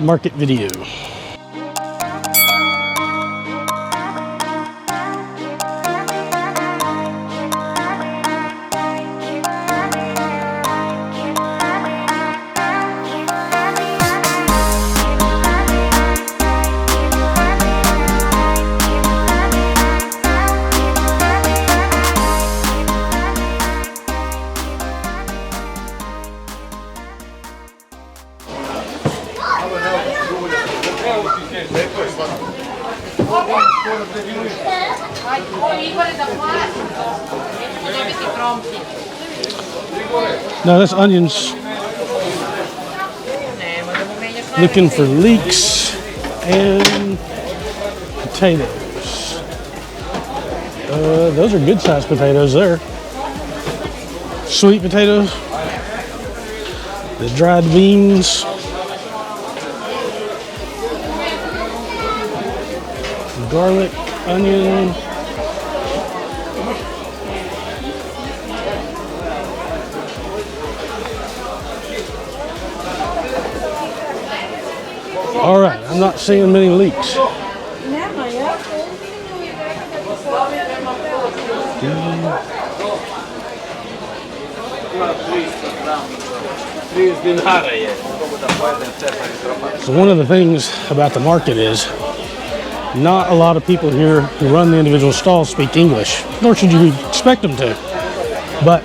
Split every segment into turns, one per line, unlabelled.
market video. No, that's onions. Looking for leeks and potatoes. Those are good sized potatoes there. Sweet potatoes. The dried beans. Garlic, onion. All right, I'm not seeing many leeks. So one of the things about the market is not a lot of people here who run the individual stalls speak English, nor should you expect them to. But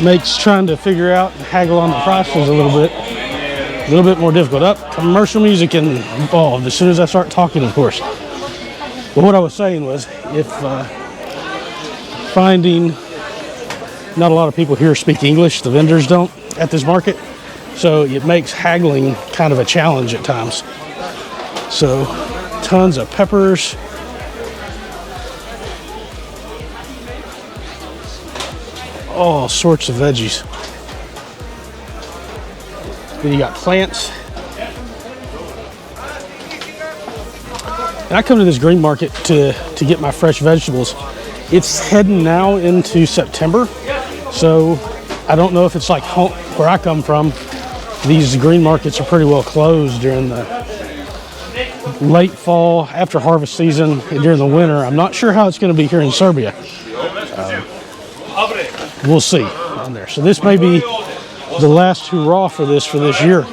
makes trying to figure out and haggle on the prices a little bit more difficult. Commercial music involved as soon as I start talking, of course. But what I was saying was, if finding not a lot of people here speak English, the vendors don't at this market, so it makes haggling kind of a challenge at times. So tons of peppers. All sorts of veggies. Then you got plants. And I come to this green market to get my fresh vegetables. It's heading now into September, so I don't know if it's like home, where I come from. These green markets are pretty well closed during the late fall, after harvest season, and during the winter. I'm not sure how it's going to be here in Serbia. We'll see on there. So this may be the last hurrah for this year.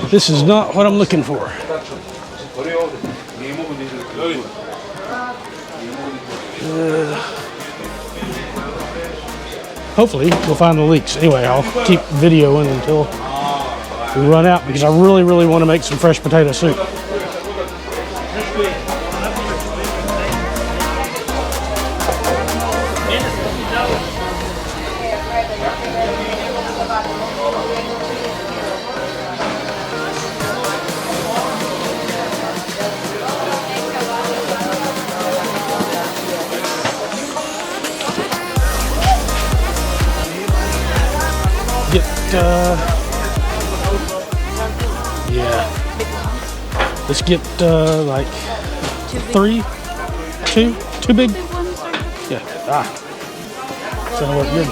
This is not what I'm looking for. Hopefully we'll find the leeks. Anyway, I'll keep videoing until we run out, because I really want to make some fresh potato soup. Let's get like two big. Yeah. So that'll work good.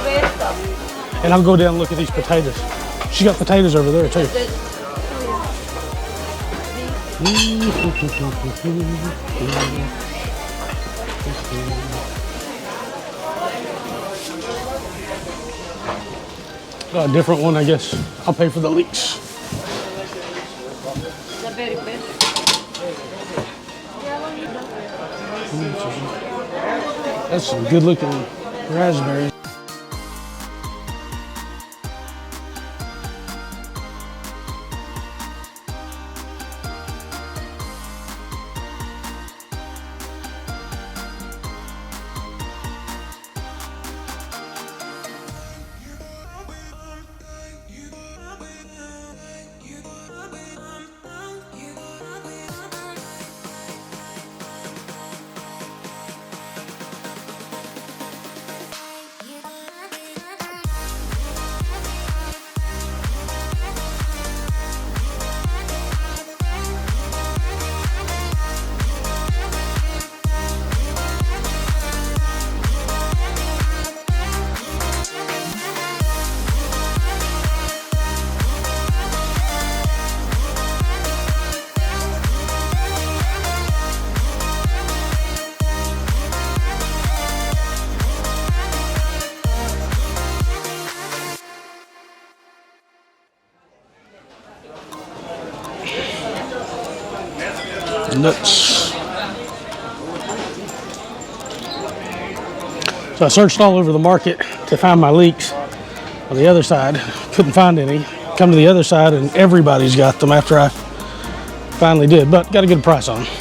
And I'll go down and look at these potatoes. She got potatoes over there too. A different one, I guess. I'll pay for the leeks. That's some good looking raspberries. nuts. So I searched all over the market to find my leeks. On the other side, couldn't find any. Come to the other side and everybody's got them after I finally did, but got a good price on them.